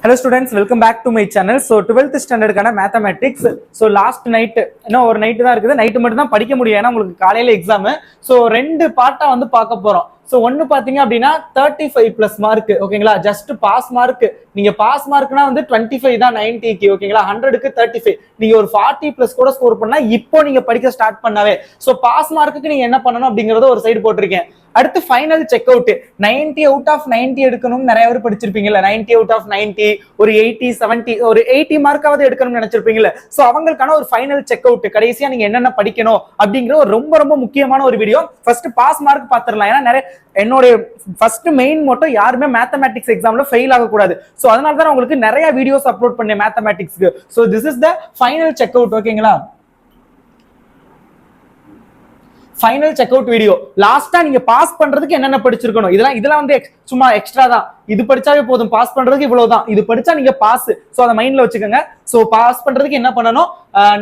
Hello students, welcome back to my channel. So 12th standard கான mathematics. So last night இன்னும் ஒரு night தான் இருக்குது. நைட் மட்டும் தான் படிக்க முடியும் ஏன்னா உங்களுக்கு காலையில எக்ஸாம். So ரெண்டு பார்ட்டா வந்து பார்க்க போறோம். So ஒன்னு பாத்தீங்க அப்படின்னா 35 பிளஸ் மார்க் ஓகேங்களா, ஜஸ்ட் பாஸ் மார்க். நீங்க பாஸ் மார்க்னா வந்து 25 தான் 90க்கு ஓகேங்களா, 100க்கு 35. நீங்க ஒரு 40 பிளஸ் கூட ஸ்கோர் பண்ணா இப்போ நீங்க படிக்க ஸ்டார்ட் பண்ணாவே. So பாஸ் மார்க்குக்கு நீங்க என்ன பண்ணணும் அப்படிங்கறத ஒரு சைடு போட்டிருக்கேன். அடுத்து final check out 90 out of 90 எடுக்கணும்னு நிறைய பேர் படிச்சிருப்பீங்கல்ல. 90 அவுட் ஆஃப் 90 ஒரு 80 70 ஒரு 80 மார்க்காவது எடுக்கணும்னு நினைச்சிருப்பீங்கல்ல. சோ அவங்களுக்கான ஒரு ஃபைனல் செக் அவுட் கடைசியா நீங்க என்னென்ன படிக்கணும் அப்படிங்கிற ஒரு ரொம்ப ரொம்ப முக்கியமான ஒரு வீடியோ. ஃபர்ஸ்ட் பாஸ் மார்க் பாத்துறலாம். ஏன்னா நிறைய என்னோட ஃபர்ஸ்ட் மெயின் மோட்டோ யாருமே மேத்தமேட்டிக்ஸ் எக்ஸாம்ல ஃபெயில் ஆகக்கூடாது. சோ அதனால தான் உங்களுக்கு நிறைய வீடியோஸ் அப்லோட் பண்ணேன் மேத்தமேட்டிக்ஸ்க்கு. So this is the final check out ஓகேங்களா. Final check out video. லாஸ்டா நீங்க பாஸ் பண்றதுக்கு என்னென்ன படிச்சிருக்கணும், இதெல்லாம் வந்து சும்மா எக்ஸ்ட்ரா தான். இது படிச்சாவே போதும், பாஸ் பண்றதுக்கு இவ்வளவுதான். இது படிச்சா நீங்க பாஸ். சோ அத மைண்ட்ல வச்சுக்கோங்க. சோ பாஸ் பண்றதுக்கு என்ன பண்ணணும்,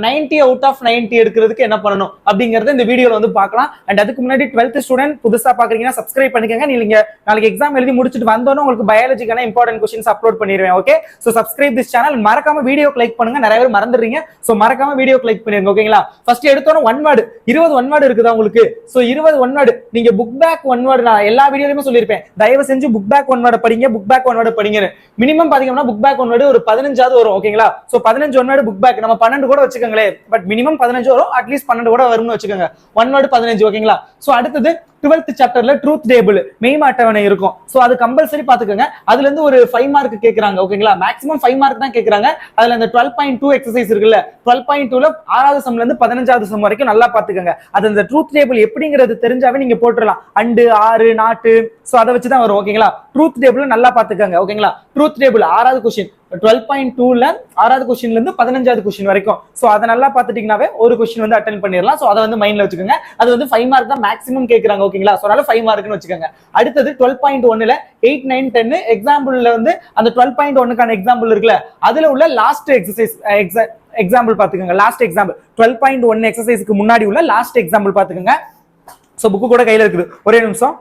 90 அவுட் ஆஃப் 90 எடுக்கிறதுக்கு என்ன பண்ணணும் அப்படிங்கறத இந்த வீடியோல வந்து பார்க்கலாம். அண்ட் அதுக்கு முன்னாடி 12th ஸ்டூடெண்ட் புதுசா பாக்குறீங்கன்னா சப்ஸ்கிரைப் பண்ணிக்கோங்க. நீங்க நாளைக்கு எக்ஸாம் எழுதி முடிச்சுட்டு வந்தோன்னு உங்களுக்கு பயாலஜிக்கான இம்பார்ட்டன்ட் क्वेश्चंस அப்லோட் பண்ணிடுவேன். Okay, so subscribe this channel. மறக்காம வீடியோக்கு லைக் பண்ணுங்க, நிறைய பேர் மறந்துடுறீங்க. சோ மறக்காம வீடியோக்கு லைக் பண்ணிருங்க ஓகேங்களா. ஃபர்ஸ்ட் எடுத்தோன ஒன் வேர்ட் 20 ஒன் வேர்ட் இருக்குதா உங்களுக்கு. சோ 20 ஒன் வேர்ட் நீங்க புக் பேக் ஒன் வேர்ட் நான் எல்லா வீடியோலயுமே சொல்லிருப்பேன். தயவு செஞ்சு புக் பேக் ஒன் வேர்ட் படிங்க, புக் பேக் ஒன் வேர்ட் படிங்க. மினிமம் பாத்தீங்கன்னா புக் பேக் ஒன் வேர்ட் ஒரு 15ஆவது வரும் ஓகேங்களா. So 15 one word book back நம்ம 12 கூட வச்சுக்கோங்களே. பட் மினிமம் 15 வரும், அட்லீஸ்ட் 12 கூட வரும்னு வச்சுக்கோங்க. ஒன் வேர்ட் 15 ஓகேங்களா. சோ அடுத்தது 12th சாப்டர்ல ட்ரூத் டேபிள் மெய்மா அட்டவணை இருக்கும். சோ அது கம்பல்சரி பாத்துக்கோங்க. அதுல இருந்து ஒரு 5 மார்க் கேக்குறாங்க ஓகேங்களா. மேக்ஸிமம் 5 மார்க் தான் கேக்குறாங்க. அதுல அந்த 12.2 எக்ஸசைஸ் இருக்குல்ல, 12.2ல 6வது சம்ல இருந்து 15வது சம் வரைக்கும் நல்லா பாத்துக்கோங்க. அது அந்த ட்ரூத் டேபிள் எப்படிங்கிறது தெரிஞ்சாவே நீங்க போட்டுடலாம். அண்டு 6 நாட்டு சோ அதை வச்சுதான் வரும் ஓகேங்களா. ட்ரூத் டேபிள் நல்லா பாத்துக்கோங்க ஓகேங்களா. ட்ரூத் டேபிள் 6வது கொஸ்டின் 12.2ல 6வது கொஸ்டின்ல இருந்து 15வது கொஸ்டின் வரைக்கும். சோ அதை நல்லா பாத்துட்டீங்கன்னாவே ஒரு கொஸ்டின் வந்து அட்டென்ட் பண்ணிடலாம். சோ அதை வந்து மைண்ட்ல வச்சுக்கோங்க. அது வந்து 5 மார்க் தான் மேக்ஸிமம் கேக்குறாங்க ஓகேங்களா. சோ அதனால 5 மார்க்னு வச்சுக்கோங்க. அடுத்தது 12.1ல 8 9 10 எக்ஸாம்பிள்ல வந்து அந்த 12.1க்கான எக்ஸாம்பிள் இருக்குல்ல, அதுல உள்ள லாஸ்ட் எக்ஸசைஸ் எக்ஸாம்பிள் பாத்துக்கோங்க. லாஸ்ட் எக்ஸாம்பிள் 12.1 எக்ஸசைஸ்க்கு முன்னாடி உள்ள லாஸ்ட் எக்ஸாம்பிள் பாத்துக்கோங்க. சோ புக்கு கூட கையில இருக்குது. ஒரே நிமிஷம்.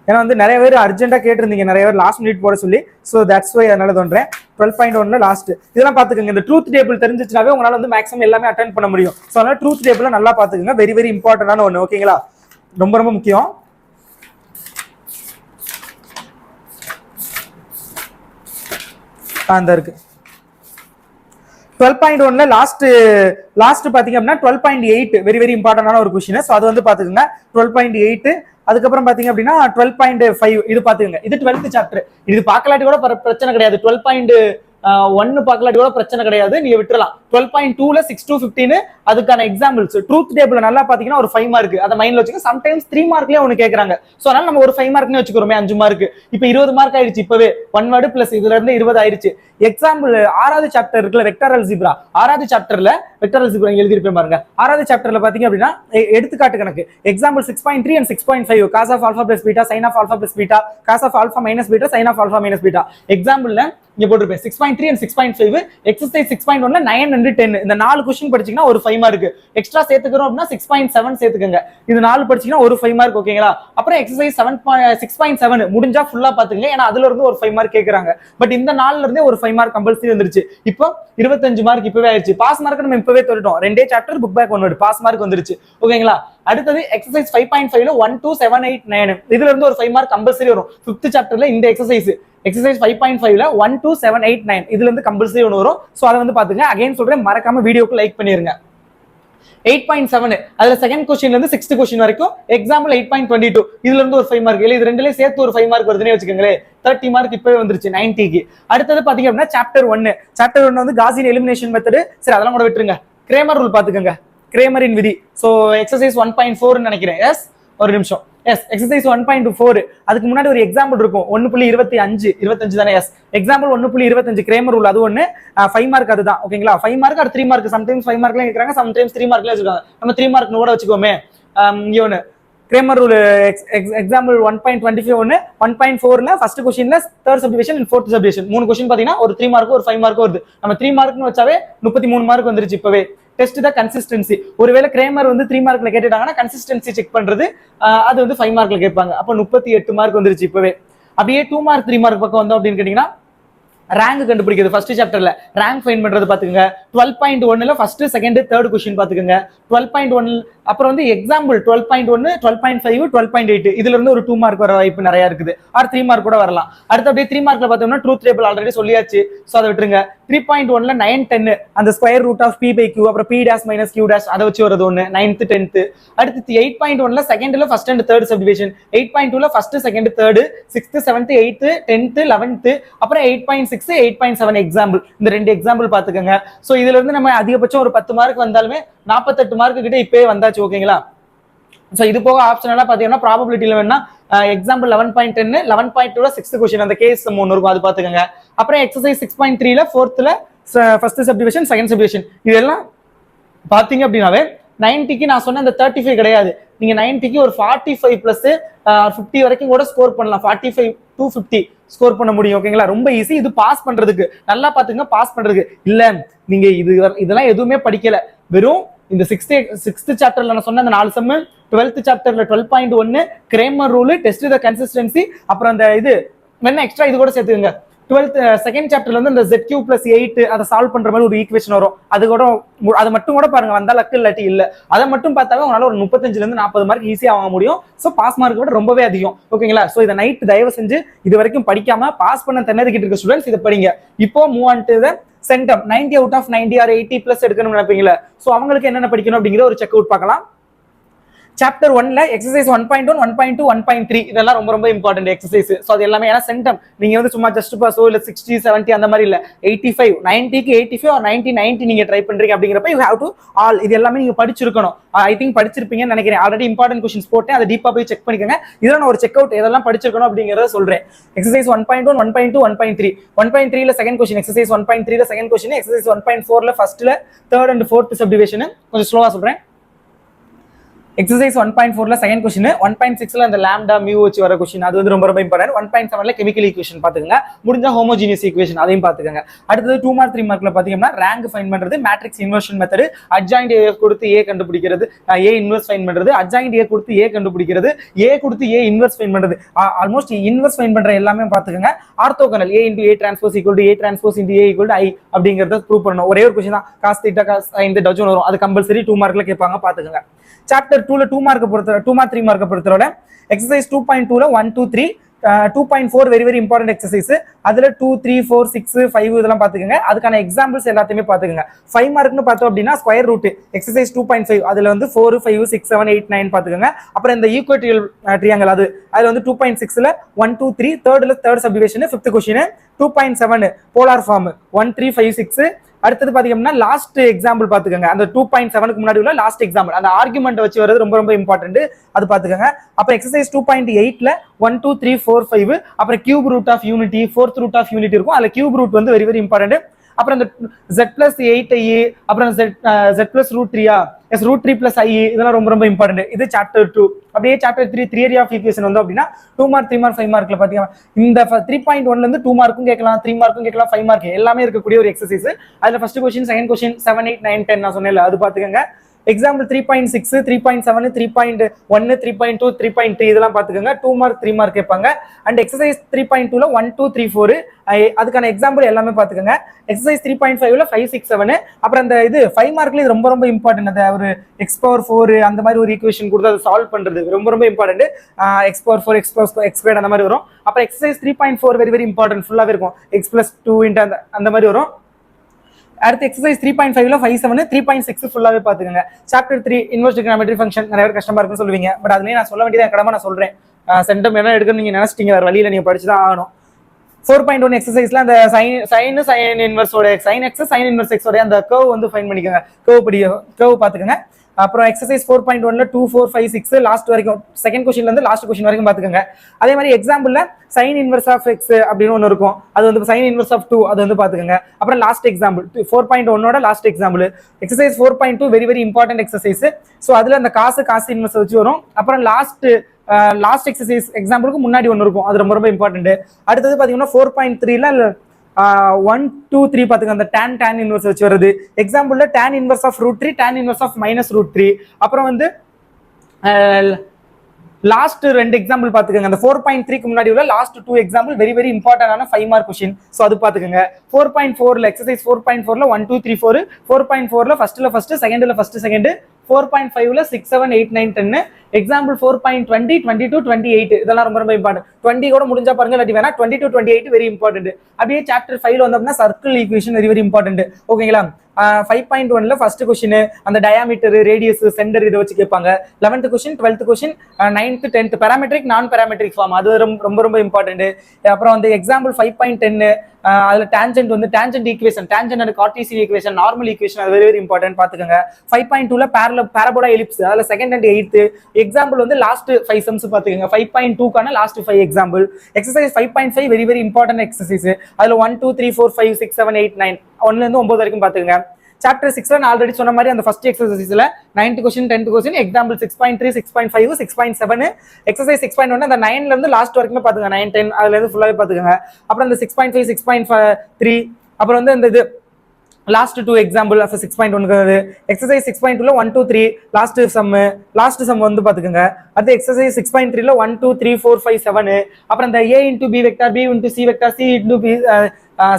ஏன்னா வந்து நிறைய பேர் அர்ஜென்ட்டா கேட்டிருந்தீங்க, நிறைய பேர் லாஸ்ட் மினிட் போட சொல்லி. ஸோ தட்ஸ் வை அதனால தோன்றேன். 12.1ல லாஸ்ட் இதெல்லாம் பாத்துக்கோங்க. இந்த ட்ரூத் டேபிள் தெரிஞ்சிச்சுனாவே உங்களால வந்து மேக்ஸிமம் எல்லாமே அட்டென்ட் பண்ண முடியும். ஸோ அதனால ட்ரூத் டேபிள் நல்லா பாத்துக்கோங்க. வெரி வெரி இம்பார்ட்டன்டான ஒன்று ஓகேங்களா, ரொம்ப ரொம்ப முக்கியம். அந்த இருக்கு 12.1ல லாஸ்ட் பாத்தீங்க அப்படின்னா 12.8 வெரி வெரி இம்பார்ட்டன்டான ஒரு கொஸ்டின். ஸோ அது வந்து பாத்துக்கோங்க 12.8. அதுக்கப்புறம் பாத்தீங்க அப்படின்னா 12.5 இது பாத்துக்கோங்க. இது 12th சாப்டர். இது பார்க்கலாட்டி கூட பிரச்சனை கிடையாது. 12.1 பார்க்கலாட்டி கூட பிரச்சனை கிடையாது, நீங்க விட்டுறலாம். 12.2ல 6 to 15 அதுக்கான எக்ஸாம்பிள்ஸ். ட்ரூத் டேபிள் நல்லா பாத்தீங்கன்னா ஒரு 5 மார்க் அதை மைண்ட்ல வச்சுக்க. சம்டைம்ஸ் 3 மார்க்லயே ஒன்னு கேக்குறாங்க. சோ அதனால நம்ம ஒரு 5 மார்க்னு வச்சுக்கிறோமே, 5 மார்க். இப்போ 20 மார்க் ஆயிடுச்சு. இப்பவே ஒன் வேர்டு பிளஸ் இதுல இருந்து 20 ஆயிடுச்சு. எக்ஸாம்பிள் 6வது சாப்டர் இருக்குல்ல, வெக்டர் அல்ஜிப்ரா. 6வது சாப்டர்ல வெக்டர் அல்ஜிப்ரா எழுதி இருப்பேன் பாருங்க. 6வது சாப்டர்ல பாத்தீங்க அப்படின்னா எடுத்துக்காட்டு கணக்கு example 6.3 and 6.5 cos of alpha plus beta sin of alpha plus beta cos of alpha minus beta sin of alpha minus beta. எக்ஸாம்பிள்ல இங்க போட்டுருப்பேன் 6.3 and 6.5. எக்ஸசைஸ் 6.1ல 9 and 10 இந்த 4 क्वेश्चन படிச்சீங்கன்னா ஒரு 5 மார்க் எக்ஸ்ட்ரா சேர்த்துக்கிறோம் அப்படின்னா 6.7 சேர்த்துக்கங்க. இது 4 படிச்சீங்கன்னா ஒரு 5 மார்க் ஓகேங்களா. அப்புறம் எக்ஸசைஸ் 6.7 முடிஞ்சா ஃபுல்லா பாத்துங்க, ஏன்னா அதுல இருந்து ஒரு 5 மார்க் கேக்குறாங்க. பட் இந்த 4ல இருந்தே ஒரு 5 மார்க் கம்பல்சரி வந்துருச்சு. இப்போ 25 மார்க் இப்பவே ஆயிடுச்சு. பாஸ் மார்க் நம்ம இப்பவே தொட்டுட்டோம். ரெண்டே chapter book back one word pass mark வந்துருச்சு ஓகேங்களா. அடுத்தது எக்ஸசைஸ் 5.5ல 1 2 7 8 9 இதுல இருந்து ஒரு 5 மார்க் கம்பல்சரி வரும். 5th சாப்டர்ல இந்த எக்ஸசைஸ் 5.5ல 1 2 7 8 9 இதுல இருந்து கம்பல்சரி ஒன்று வரும். சோ அதை வந்து பாத்துங்க. அகைன் சொல்றேன், மறக்காம வீடியோக்கு லைக் பண்ணிருங்க. 8.7 அதுல செகண்ட் கொஸ்டின்ல இருந்து 6th கொஸ்டின் வரைக்கும் எக்ஸாம்பிள் 8.22 இதுல இருந்து ஒரு 5 மார்க். இது ரெண்டுலயே சேர்த்து ஒரு 5 மார்க் வருதுன்னே வச்சுக்கோங்களேன். 30 மார்க் இப்பவே வந்துருச்சு 90க்கு. அடுத்தது பாத்தீங்க அப்படின்னா சாப்டர் 1 வந்து காஸியன் எலிமினேஷன் மெத்தட். சரி அதெல்லாம் கூட விட்டுருங்க. கிரேமர் ரூல் பாத்துக்கோங்க, கிரேமரின் விதி. சோ எக்ஸசைஸ் 1.4 நினைக்கிறேன். எஸ் ஒரு நிமிஷம். எஸ் எக்ஸசைஸ் 1.4 அதுக்கு முன்னாடி ஒரு எக்ஸாம்பிள் இருக்கும் 1.25 தானே. Yes example 1.25 Cramer rule. அது ஒன்னு 5 மார்க் அதுதான் ஓகேங்களா. 5 மார்க் அது 3 மார்க். சம்டைம்ஸ் 5 மார்க்ல கேக்குறாங்க, சம்டைம்ஸ் 3 மார்க்ல வச்சிருக்காங்க. நம்ம 3 மார்க் கூட வச்சுக்கோமே. இங்க ஒன்னு கிரேமர் ரூல் எக்ஸாம்பிள் 1.25 ஒன்னு 1.4ல ஃபர்ஸ்ட் கொஸ்டின்ல third subdivision and fourth subdivision 3 question பாத்தீங்கன்னா ஒரு 3 மார்க் ஒரு 5 மார்க் வருது. நம்ம 3 மார்க்னு வச்சாவே 33 மார்க் வந்துருச்சு இப்பவே. டெஸ்ட் த கன்சிஸ்டன்சி. ஒருவேளை கிரேமர் வந்து 3 மார்க்ல கேட்டுட்டாங்கன்னா கன்சிஸ்டன்சி செக் பண்றது அது வந்து 5 மார்க்ல கேட்பாங்க. அப்போ 38 மார்க் வந்துருச்சு இப்பவே. அப்படியே 2 மார்க் 3 மார்க் பக்கம் வந்தோம் அப்படின்னு கேட்டீங்கன்னா ரேங்க் கண்டுபிடிக்கிறது ஃபர்ஸ்ட் சாப்டர்ல ரேங்க் ஃபைண்ட் பண்றது பாத்துக்கங்க. 12.1ல ஃபர்ஸ்ட் செகண்ட் தேர்ட் क्वेश्चन பாத்துக்கங்க. 12.1 அப்புறம் வந்து எக்ஸாம்பிள் 12.1 12.5 12.8 இதுல இருந்து ஒரு 2 மார்க் வர வாய்ப்பு நிறைய இருக்குது. ஆர் 3 மார்க் கூட வரலாம். அடுத்து அப்படியே 3 மார்க்ல பார்த்தோம்னா ட்ரூத் டேபிள் ஆல்ரெடி சொல்லியாச்சு, சோ அதை விட்டுருங்க. 3.1ல 9 10 அந்த square root of p by q அப்புறம் p dash minus q dash அதை வச்சு வரது ஒன்னு 9th 10th. அடுத்து 8.1ல செகண்ட்ல ஃபர்ஸ்ட் அண்ட் தேர்ட் சப்டிவிஷன், 8.2ல first second third, 6th 7th 8th 10th 11th அப்புறம் 8.6 8.7 எக்ஸாம்பிள். இந்த ரெண்டு எக்ஸாம்பிள் பாத்துக்கங்க. சோ இதுல இருந்து நம்ம அதிகபட்சம் ஒரு 10 மார்க் வந்தாலுமே 48 மார்க் கிட்ட இப்பவே வந்தாச்சு. ஓகேங்களா? சோ இது போக ஆப்ஷனலா பாத்தீங்கன்னா ப்ராபபிலிட்டில வேணா எக்ஸாம்பிள் 11.10 11.2ல 6th क्वेश्चन அந்த கேஸ் ஒன்னு இருக்கும், அது பாத்துக்கங்க. அப்புறம் எக்ஸசைஸ் 6.3ல 4thல ஃபர்ஸ்ட் சப்டிவிஷன் செகண்ட் சப்டிவிஷன் இதெல்லாம் பாத்தீங்க அப்படினாவே 90க்கு நான் சொன்ன அந்த 35 கிடையாது. நீங்க 90க்கு ஒரு 45 பிளஸ் 50 வரைக்கும் கூட ஸ்கோர் பண்ணலாம். 45 to 50 ஸ்கோர் பண்ண முடியும். ஓகேங்களா? ரொம்ப ஈஸி இது பாஸ் பண்றதுக்கு. நல்லா பாத்துங்க பாஸ் பண்றதுக்கு. இல்ல நீங்க இதெல்லாம் எதுவுமே படிக்கல, வெறும் இந்த 6th சாப்டர்ல நான் சொன்ன அந்த 4 சம், 12th சாப்டர்ல 12.1 கிரேமர் ரூல், டெஸ்ட் தி கன்சிஸ்டன்சி, அப்புறம் அந்த இது வேணா எக்ஸ்ட்ரா இது கூட சேர்த்துக்கங்க. 12th செகண்ட் சாப்டர்ல வந்து இந்த zq + 8 அதை சால்வ் பண்ற மாதிரி ஒரு ஈக்குவேஷன் வரும். அது கூட அது மட்டும் கூட பாருங்க, வந்தா லக்கு இல்லாட்டி இல்ல. அதை மட்டும் பார்த்தாவே உங்களால ஒரு 35ல இருந்து 40 மார்க் ஈஸியா வாங்க முடியும். சோ பாஸ் மார்க் விட ரொம்பவே அதிகம். ஓகேங்களா? சோ இதை நைட் தயவு செஞ்சு இது வரைக்கும் படிக்காம பாஸ் பண்ண திணறிக்கிட்டு இருக்க ஸ்டூடெண்ட்ஸ் இதை படிங்க. இப்போ move on to the centum 90 out of 90 or 80+ எடுக்கணும்னு நினைப்பீங்களா? சோ அவங்களுக்கு என்னென்ன படிக்கணும் அப்படிங்கிற ஒரு செக் அவுட் பார்க்கலாம். சாப்டர் 1ல எக்ஸசைஸ் 1.1 1.2 1.3 இதெல்லாம் ரொம்ப ரொம்ப இம்பார்ட்டன்ட் எக்ஸசைஸ். சோ அது எல்லாமே ஏன்னா சென்டம் நீங்க வந்து சும்மா ஜஸ்ட் பாஸோ இல்ல 60 70 அந்த மாதிரி இல்ல, 85 90க்கு 85 or 90 90 நீங்க ட்ரை பண்றீங்க அப்படிங்கிறப்ப யூ ஹேவ் டு ஆல் இது எல்லாமே நீங்க படிச்சிருக்கணும். ஐ திங்க் படிச்சிருப்பீங்கன்னு நினைக்கிறேன். ஆல்ரெடி இம்பார்ட்டன்ட் क्वेश्चंस போட்டேன், அதை டீப்பா போய் செக் பண்ணிக்கங்க. இதெல்லாம் நான் ஒரு செக் அவுட் எதெல்லாம் படிச்சிருக்கணும் அப்படிங்கறத சொல்றேன். எக்ஸசைஸ் 1.1 1.2 1.3 1.3ல செகண்ட் क्वेश्चन, எக்ஸசைஸ் 1.3ல செகண்ட் क्वेश्चन, எக்ஸசைஸ் 1.4ல ஃபர்ஸ்ட்ல தேர்ட் அண்ட் ஃபோர்த் சப்டிவிஷன். கொஞ்சம் ஸ்லோவா சொல்றேன். எக்ஸசைஸ் 1.4ல செகண்ட் क्वेश्चन, 1.6ல அந்த லாம்டா மியூ வச்சு வர क्वेश्चन அது வந்து ரொம்ப ரொம்ப இம்பார்ட்டன்ட். 1.7ல கெமிக்கல் ஈக்குவேஷன் பாத்துக்கங்க. முடிஞ்சா ஹோமோஜீனியஸ் ஈக்குவேஷன் அதையும் பாத்துக்கங்க. அடுத்து 2 மார்க் 3 மார்க்ல பாத்தீங்கன்னா ரேங்க் ஃபைண்ட் பண்றது, மேட்ரிக்ஸ் இன்வர்ஷன் மெத்தட், அட்ஜாயின்ட் ஏ கொடுத்து ஏ கண்டுபிடிக்கிறது, ஏ இன்வர்ஸ் ஃபைண்ட் பண்றது, அட்ஜாயின்ட் ஏ கொடுத்து ஏ கண்டுபிடிக்கிறது, ஏ கொடுத்து ஏ இன்வர்ஸ் ஃபைண்ட் பண்றது. ஆல்மோஸ்ட் இன்வர்ஸ் ஃபைண்ட் பண்ற எல்லாமே பாத்துக்கங்க. Orthogonal a * a transpose = a transpose * a = i அப்படிங்கறத ப்ரூவ் பண்ணனும். ஒரே ஒரு क्वेश्चन தான், cos θ cos sin θ டவுன் வரும். அது கம்பல்சரி 2 மார்க்ல கேட்பாங்க, பாத்துக்கங்க. சாப்டர் 2ல 2 மார்க் பொறுத்தவரை 2 மார்க் 3 மார்க் பொறுத்தவரை எக்ஸசைஸ் 2.2ல 1 2 3 2.4 வெரி வெரி இம்பார்ட்டன்ட் எக்ஸசைஸ். அதுல 2 3 4 6 5 இதெல்லாம் பாத்துக்கங்க. அதுக்கான எக்ஸாம்பிள்ஸ் எல்லாத்தையுமே பாத்துக்கங்க. 5 மார்க்னு பார்த்தோம் அப்படின்னா ஸ்கொயர் ரூட் எக்ஸசைஸ் 2.5 அதுல வந்து 4 5 6 7 8 9 பாத்துக்கங்க. அப்புறம் இந்த ஈக்குவேட்டரியல் ட்ரையாங்கிள் அதுல வந்து 2.6ல 1 2 3 தேர்ட்ல third subdivision, 5th question 2.7 polar form 1 3 5 6. அடுத்தது பாத்தீங்கன்னா லாஸ்ட் எக்ஸாம்பிள் பாத்துக்கங்க. அந்த 2.7க்கு முன்னாடி உள்ள லாஸ்ட் எக்ஸாம்பிள் அந்த ஆர்குமெண்ட் வச்சு வரது ரொம்ப ரொம்ப இம்பார்ட்டன்ட், அது பாத்துக்கங்க. அப்புறம் எக்ஸசைஸ் 2.8ல 1 2 3 4 5 அப்புறம் cube root of unity, fourth root of unity இருக்கும். அதுல கியூப் ரூட் வந்து வெரி வெரி இம்பார்ட்டன்ட். அப்புறம் இந்த z+8i அப்புறம் z+√3 எஸ் √3 + i இதெல்லாம் ரொம்ப ரொம்ப இம்பார்ட்டன்ட். இது சாப்டர் 2. அப்படியே சாப்டர் 3 தியரி ஆஃப் ஈக்குவேஷன் வந்து அப்படின்னா 2 மார்க் 3 மார்க் 5 மார்க்ல பாத்தீங்கன்னா இந்த 3.1ல இருந்து 2 மார்க்கும் கேட்கலாம், 3 மார்க்கும் கேட்கலாம், 5 மார்க் எல்லாமே இருக்கக்கூடிய ஒரு எக்ஸசைஸ். அதுல ஃபர்ஸ்ட் क्वेश्चन செகண்ட் क्वेश्चन 7 8 9 10 நான் சொன்னேன்ல, அது பாத்துக்கங்க. எக்ஸாம்பிள் 3.6 3.7 3.1 3.2 3.3 இதெல்லாம் பாத்துக்கங்க. 2 மார்க் 3 மார்க் கேட்பாங்க. அண்ட் எக்ஸசைஸ் 3.2ல 1 2 3 4 அதுக்கான எக்ஸாம்பிள் எல்லாமே பாத்துக்கங்க. எக்ஸசைஸ் 3.5ல 5 6 7 அப்புறம் அந்த இது 5 மார்க்ல இது ரொம்ப ரொம்ப இம்பார்ட்டன்ட். அந்த ஒரு x⁴ அந்த மாதிரி ஒரு ஈக்குவேஷன் கொடுத்து அதை சால்வ் பண்றது ரொம்ப ரொம்ப இம்பார்ட்டன்ட். x⁴ x² அந்த மாதிரி வரும். அப்புறம் எக்ஸசைஸ் 3.4 வெரி வெரி இம்பார்ட்டன்ட், ஃபுல்லாவே இருக்கும். x+2 அந்த மாதிரி வரும். அடுத்து எக்ஸசைஸ் 3.5ல 5 7 3.6 ஃபுல்லாவே பாத்துக்கங்க. சாப்டர் 3 இன்வெர்ஸ் ட்ரிகோனோமெட்ரி ஃபங்க்ஷன் நிறைய பேர் கஷ்டமா இருக்குன்னு சொல்லுவீங்க, பட் அதுலயே நான் சொல்ல வேண்டியது கடமை நான் சொல்றேன். சென்டம் என்ன எடுக்கணும் நீங்க நினைச்சிட்டீங்க, வேற வழியில நீங்க படிச்சுதான் ஆகணும். 4.1 எக்ஸசைஸ்ல அந்த sin இன்வெர்ஸோட sin x sin inverse x ஓட அந்த கர்வ் வந்து ஃபைண்ட் பண்ணிக்கோங்க. கர்வ் பாத்துக்கங்க. அப்புறம் எக்ஸசைஸ் 4.1ல 2 4 5 6 லாஸ்ட் வரைக்கும் செகண்ட் क्वेश्चनல இருந்து லாஸ்ட் क्वेश्चन வரைக்கும் பாத்துக்கங்க. அதே மாதிரி எக்ஸாம்பிள்ல sin இன்வெர்ஸ் ஆஃப் x அப்படின்னு ஒன்னு இருக்கும், அது வந்து sin இன்வெர்ஸ் ஆஃப் 2 அது வந்து பாத்துக்கங்க. அப்புறம் லாஸ்ட் எக்ஸாம்பிள் 4.1ஓட last example exercise 4.2 very very important exercise. So அதுல அந்த காஸ் இன்வெர்ஸ் வச்சு வரும். அப்புறம் லாஸ்ட் எக்ஸசைஸ் எக்ஸாம்பிளுக்கு முன்னாடி ஒன்னு இருக்கும், அது ரொம்ப ரொம்ப இம்பார்ட்டன்ட். அடுத்தது பாத்தீங்கன்னா 4.3ல 1 2 3 பாத்துங்க. அந்த tan இன்வெர்ஸ் வச்சு வருது. எக்ஸாம்பிள்ல tan inverse of √3 tan inverse of -√3 அப்புறம் வந்து லாஸ்ட் 2 எக்ஸாம்பிள் பாத்துக்கோங்க. அந்த 4.3க்கு முன்னாடி உள்ள லாஸ்ட் 2 எக்ஸாம்பிள் வெரி வெரி இம்பார்ட்டன்டான 5 மார்க் क्वेश्चन. சோ அது பாத்துக்கோங்க. 4.4ல எக்சர்சைஸ் 4.4ல 1 2 3 4, 4.4ல ஃபர்ஸ்ட்ல ஃபர்ஸ்ட், செகண்ட்ல ஃபர்ஸ்ட் செகண்ட், 4.5ல 6 7 8 9 10, எக்ஸாம்பிள் 4.20 22 28 இதெல்லாம் ரொம்ப ரொம்ப இம்பார்ட்டன்ட். 20 கூட முடிஞ்சா பாருங்க, இல்லாட்டி வேணா 22 28 வெரி இம்பார்ட்டன்ட். அப்படியே சாப்டர் 5ல வந்தோம்னா circle equation very very important. ஓகேங்களா? 5.1ல ஃபர்ஸ்ட் क्वेश्चन அந்த டயாமீட்டர், ரேடியஸ், சென்டர் இத வச்சு கேட்பாங்க. 11th question, 12th question, 9th 10th parametric நான் பாராமெட்ரிக் ஃபார்ம் அது ரொம்ப ரொம்ப இம்பார்ட்டன்ட். அப்புறம் வந்து எக்ஸாம்பிள் 5.10 அதுல டான்ஜென்ட் வந்து tangent equation, tangent and Cartesian equation, normal equation அது வெரி வெரி இம்பார்ட்டன்ட் பாத்துக்கோங்க. 5.2ல பாரபோலா எலிப்ஸ் அதுல செகண்ட் அண்ட் 8th எக்ஸாம்பிள் வந்து லாஸ்ட் 5 சம்ஸ் பாத்துக்கோங்க. 5.2க்கான last 5 example. Exercise 5.5 very very important exercise. அதுல 1 2 3 4 5 6 7 8 9 1ல இருந்து 9 வரைக்கும் பாத்துக்கோங்க. சாப்டர் 6ல நான் ஆல்ரெடி சொன்ன மாதிரி அந்த ஃபர்ஸ்ட் எக்சர்சைஸ்ல 9th question 10th question example 6.3 6.5 6.7 exercise 6.1 அந்த 9ல இருந்து லாஸ்ட் வரைக்கும் பாத்துங்க. 9 10 அதுல இருந்து ஃபுல்லாவே பாத்துக்கோங்க. அப்புறம் அந்த 6.5 6.3 அப்புறம் வந்து இந்த இது லாஸ்ட் 2 எக்ஸாம்பிள் ஆஃப் 6.1 எக்சர்சைஸ் 6.2ல 1 2 3 லாஸ்ட் சம் வந்து பாத்துக்கோங்க. அடுத்து எக்சர்சைஸ் 6.3ல 1 2 3 4 5 7 அப்புறம் இந்த a into b vector, b into c vector, c into b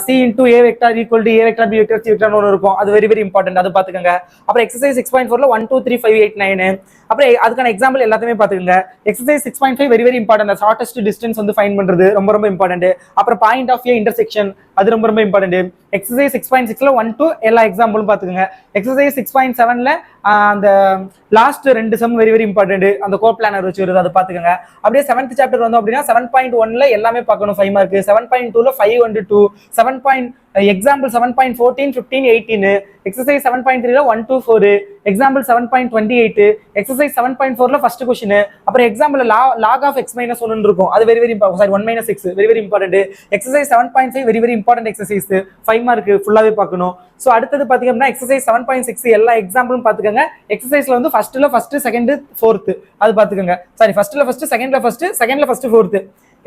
c into a vector equal to a vector b vector c vector னு இருக்கும். அது வெரி வெரி இம்பார்ட்டன்ட், அது பாத்துக்கோங்க. அப்புறம் எக்சர்சைஸ் 6.4ல 1 2 3 5 8 9 அப்புறம் அதுக்கான எக்ஸாம்பிள் எல்லாத்தையுமே பாத்துக்கோங்க. Exercise 6.5 very very important, shortest distance வந்து ஃபைண்ட் பண்றது ரொம்ப ரொம்ப இம்பார்ட்டன்ட். அப்புறம் பாயிண்ட் ஆஃப் ஏ இன்டர்செக்ஷன் அது ரொம்ப ரொம்ப இம்பார்ட்டன்ட். எக்சர்சைஸ் 6.6ல 1 2 எல்லா எக்ஸாம்பிளும் பாத்துக்கோங்க. எக்சர்சைஸ் 6.7ல அந்த last 2 sum very very important, அந்த கோ பிளானர் வச்சு வருது, அதை பாத்துக்கோங்க. அப்படியே 7th சாப்டர் வந்தோம் அப்படின்னா 7.1ல எல்லாமே பார்க்கணும் 5 மார்க். 7.2ல 5 and 2 7. எக்ஸாம்பிள் 7.14 15 18 எக்சர்சைஸ் 7.3ல 1 2 4 எக்ஸாம்பிள் 7.28 எக்சர்சைஸ் 7.4ல ஃபர்ஸ்ட் क्वेश्चन. அப்புறம் எக்ஸாம்பிள் log of x - 1 இருக்கும், அது very very important. Sorry 1 - 6 very very important. Exercise 7.5 very very important exercise 5 mark ஃபுல்லாவே பார்க்கணும். சோ அடுத்து பாத்தீங்கன்னா எக்சர்சைஸ் 7.6 எல்லா எக்ஸாம்பிளும் பாத்துக்கோங்க. எக்சர்சைஸ்ல வந்து ஃபர்ஸ்ட்ல ஃபர்ஸ்ட், செகண்ட், ஃபோர்த் அது பாத்துக்கோங்க. சாரி ஃபர்ஸ்ட்ல ஃபர்ஸ்ட், செகண்ட்ல ஃபர்ஸ்ட், செகண்ட்ல ஃபர்ஸ்ட், ஃபோர்த்.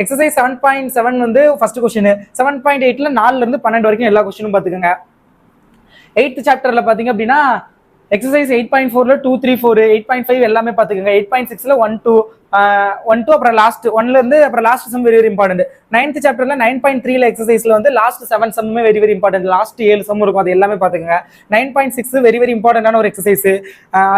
எக்சர்சைஸ் 7.7 வந்து ஃபர்ஸ்ட் क्वेश्चन. 7.8ல 4ல இருந்து 12 வரைக்கும் எல்லா क्वेश्चनும் பாத்துக்கோங்க. 8th சாப்டர்ல பாத்தீங்க அப்படின்னா எக்சர்சைஸ் 8.4ல 2 3 4 8.5 எல்லாமே பாத்துக்கோங்க. 8.6ல 1 2 அப்புறம் லாஸ்ட் 1ல இருந்து அப்புறம் last sum very very important. 9th சாப்டர்ல 9.3ல எக்சர்சைஸ்ல வந்து லாஸ்ட் 7 சம்மே very very important. Last 7 sum இருக்கும், அது எல்லாமே பாத்துக்கோங்க. 9.6 வெரி வெரி இம்பார்ட்டன்டான ஒரு எக்சர்சைஸ்,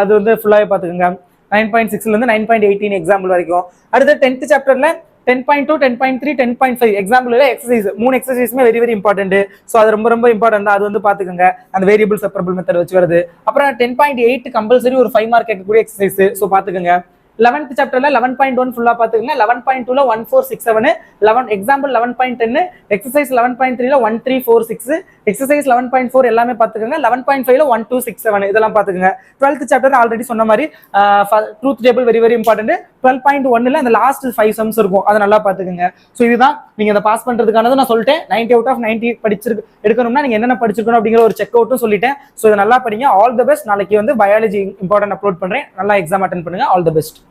அது வந்து ஃபுல்லாவே பாத்துக்கோங்க. 9.6ல இருந்து 9.18 எக்ஸாம்பிள் வரைக்கும். அடுத்து 10th சாப்டர்ல 10.2 10.3 10.5 எக்ஸாம்பிள்ல எக்சர்சைஸ் 3 எக்சர்சைஸ்மே வெரி வெரி இம்பார்ட்டன்ட். சோ அது ரொம்ப ரொம்ப இம்பார்ட்டன்ட், அது வந்து பாத்துக்கோங்க. அந்த வேரியபிள் செப்பரபிள் மெத்தட் வச்சு வருது. அப்புறம் 10.8 கம்பல்சரி ஒரு 5 மார்க் கேட்கக்கூடிய எக்சர்சைஸ், சோ பாத்துக்கோங்க. 11th சாப்டர்ல 11.1 ஃபுல்லா பாத்துக்கோங்க. 11.2ல 1 4 6 7 11 எக்ஸாம்பிள் 11.10 எக்சர்சைஸ் 11.3ல 1 3 4 6 எக்சர்சைஸ் 11.4 எல்லாமே பாத்துக்கோங்க. 11.5ல 1 2 6 7 இதெல்லாம் பாத்துக்கோங்க. 12th சாப்டர் ஆல்ரெடி சொன்ன மாதிரி truth table very very important. 12.1ல அந்த லாஸ்ட் 5 சம்ஸ் இருக்கும், அதை நல்லா பாத்துக்கோங்க. சோ இதுதான் நீங்க அதை பாஸ் பண்றதுக்கானது. நான் சொல்லிட்டேன் 90 out of 90 எடுக்கணும்னா நீங்க என்னென்ன படிச்சிருக்கணும் அப்படிங்கிற ஒரு செக் அவுட்டும் சொல்லிட்டேன். சோ இதை நல்லா படிங்க. All the best. நாளைக்கு வந்து பயாலஜி இம்பார்ட்டன்ட் அப்லோட் பண்றேன். நல்லா எக்ஸாம் அட்டென்ட் பண்ணுங்க. All the best.